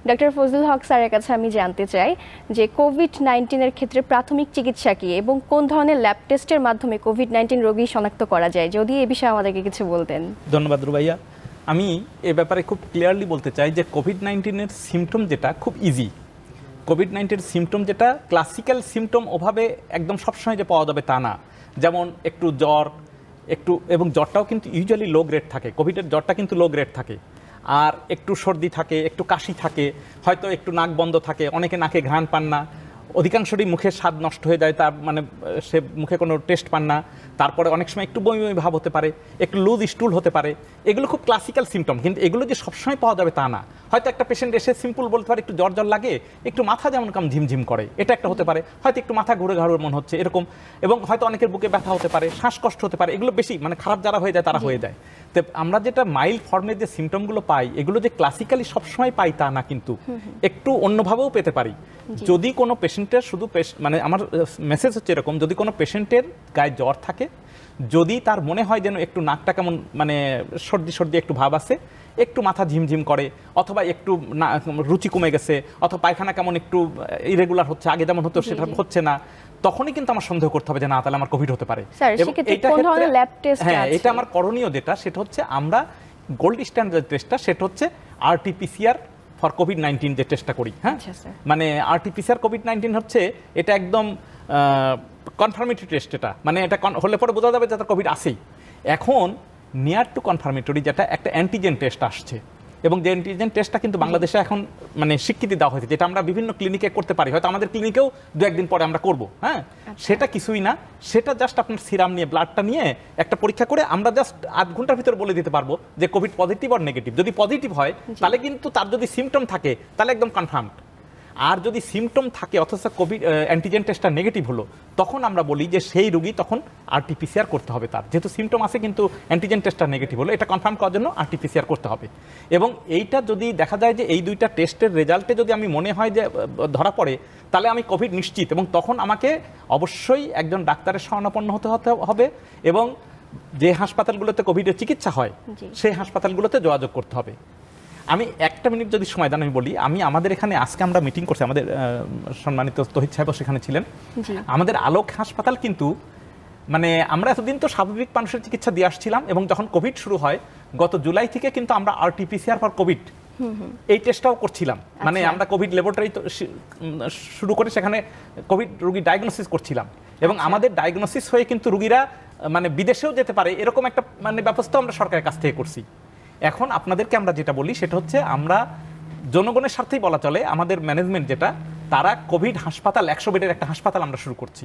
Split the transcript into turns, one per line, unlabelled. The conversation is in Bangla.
ডক্টর ফজলুল হক স্যারের কাছে আমি জানতে চাই যে কোভিড-19 ক্ষেত্রে প্রাথমিক চিকিৎসা কি এবং কোন ধরনের ল্যাব টেস্টের মাধ্যমে কোভিড-19 রোগী শনাক্ত করা যায়, যদি এই বিষয়ে আমাদেরকে কিছু বলতেন।
ধন্যবাদ রুবাইয়া। আমি এ ব্যাপারে খুব ক্লিয়ারলি বলতে চাই যে কোভিড-19 সিমটম যেটা খুব ইজি। কোভিড-19 সিমটম যেটা ক্লাসিক্যাল সিমটম ওভাবে একদম সবসময় যে পাওয়া যাবে তা না। যেমন একটু জ্বর, এবং জ্বরটাও কিন্তু ইউজুয়ালি লো গ্রেড থাকে। কোভিডের জ্বরটা কিন্তু লো গ্রেড থাকে। আর একটু সর্দি থাকে, একটু কাশি থাকে, হয়তো একটু নাক বন্ধ থাকে, অনেকে নাকে ঘ্রাণ পান না, অধিকাংশরই মুখের স্বাদ নষ্ট হয়ে যায়, তার মানে সে মুখে কোনো টেস্ট পান না। তারপরে অনেক সময় একটু বমি বমি ভাব হতে পারে, একটু লুজ স্টুল হতে পারে। এগুলো খুব ক্লাসিক্যাল সিমটম, কিন্তু এগুলো যে সবসময় পাওয়া যাবে তা না। হয়তো একটা পেশেন্ট এসে সিম্পল বলতে পারে একটু জ্বর জ্বর লাগে, একটু মাথা যেমন কাম ঝিমঝিম করে, এটা একটা হতে পারে। হয়তো একটু মাথা ঘুরে ঘাড়ুর মনে হচ্ছে এরকম, এবং হয়তো অনেকের বুকে ব্যথা হতে পারে, শ্বাসকষ্ট হতে পারে। এগুলো বেশি মানে খারাপ যারা হয়ে যায় তারা হয়ে যায়। তো আমরা যেটা মাইল্ড ফর্মের যে সিমটমগুলো পাই, এগুলো যে ক্লাসিক্যালি সবসময় পাই তা না, কিন্তু একটু অন্যভাবেও পেতে পারি। যদি কোনো পেশেন্টের শুধু মানে আমার মেসেজ হচ্ছে এরকম, যদি কোনো পেশেন্টের গায়ে জ্বর থাকে, যদি তার মনে হয় যেন একটু নাকটা কেমন মানে সর্দি সর্দি একটু ভাব আছে, একটু মাথা ঝিমঝিম করে, অথবা একটু রুচি কমে গেছে, অথবা পায়খানা কেমন একটু ইরেগুলার হচ্ছে, আগে যেমন হতো সেটা হচ্ছে না, তখনই কিন্তু আমার সন্দেহ করতে হবে যে না, তাহলে আমার কোভিড হতে পারে। হ্যাঁ, এটা আমার করণীয় যেটা, সেটা হচ্ছে আমরা গোল্ড স্ট্যান্ডার্ড টেস্টটা, সেটা হচ্ছে RT-PCR ফর কোভিড-19 যে টেস্টটা করি। হ্যাঁ, মানে RT-PCR কোভিড-19 হচ্ছে এটা একদম কনফার্মেটরি টেস্ট। এটা মানে এটা হলে পরে বোঝা যাবে যে তার কোভিড আছেই। এখন নিয়ার টু কনফার্মেটরি যেটা একটা অ্যান্টিজেন টেস্ট আসছে, এবং যে অ্যান্টিজেন টেস্টটা কিন্তু বাংলাদেশে এখন মানে স্বীকৃতি দেওয়া হয়েছে, যেটা আমরা বিভিন্ন ক্লিনিকে করতে পারি, হয়তো আমাদের ক্লিনিকেও দু একদিন পরে আমরা করব। হ্যাঁ, সেটা কিছুই না, সেটা জাস্ট আপনার সিরাম নিয়ে ব্লাডটা নিয়ে একটা পরীক্ষা করে আমরা জাস্ট আধ ঘন্টার ভিতরে বলে দিতে পারবো যে কোভিড পজিটিভ আর নেগেটিভ। যদি পজিটিভ হয় তাহলে কিন্তু তার যদি সিমটম থাকে তাহলে একদম কনফার্মড। আর যদি সিমটম থাকে অথচ কোভিড অ্যান্টিজেন টেস্টটা নেগেটিভ হলো, তখন আমরা বলি যে সেই রোগী তখন RT-PCR করতে হবে তার, যেহেতু সিমটম আছে কিন্তু অ্যান্টিজেন টেস্টটা নেগেটিভ হলো, এটা কনফার্ম করার জন্য RT-PCR করতে হবে। এবং এইটা যদি দেখা যায় যে এই দুইটা টেস্টের রেজাল্টে যদি আমি মনে হয় যে ধরা পড়ে, তাহলে আমি কোভিড নিশ্চিত, এবং তখন আমাকে অবশ্যই একজন ডাক্তারের শরণাপন্ন হতে হবে, এবং যে হাসপাতালগুলোতে কোভিডের চিকিৎসা হয় সেই হাসপাতালগুলোতে যোগাযোগ করতে হবে। আমি একটা মিনিট যদি সময় দেন আমি বলি, আমাদের এখানে আজকে আমরা মিটিং করছি, আমাদের সম্মানিত তহিদ সাহেব সেখানে ছিলেন। আমাদের আলোক হাসপাতাল কিন্তু মানে আমরা এতদিন তো স্বাভাবিক মানুষের চিকিৎসা দিয়ে আসছিলাম, এবং যখন কোভিড শুরু হয় গত জুলাই থেকে কিন্তু আমরা RT-PCR ফর কোভিড এই টেস্টটাও করছিলাম। মানে আমরা কোভিড ল্যাবরেটরি শুরু করে সেখানে কোভিড রোগী ডায়াগনোসিস করছিলাম, এবং আমাদের ডায়াগনোসিস হয়ে কিন্তু রোগীরা মানে বিদেশেও যেতে পারে এরকম একটা মানে ব্যবস্থা আমরা সরকারের কাছ থেকে করছি। এখন আপনাদেরকে আমরা যেটা বলি সেটা হচ্ছে, আমরা জনগণের স্বার্থেই বলা চলে, আমাদের ম্যানেজমেন্ট যেটা, তারা কোভিড হাসপাতাল 100 বেডের একটা হাসপাতাল আমরা শুরু করছি।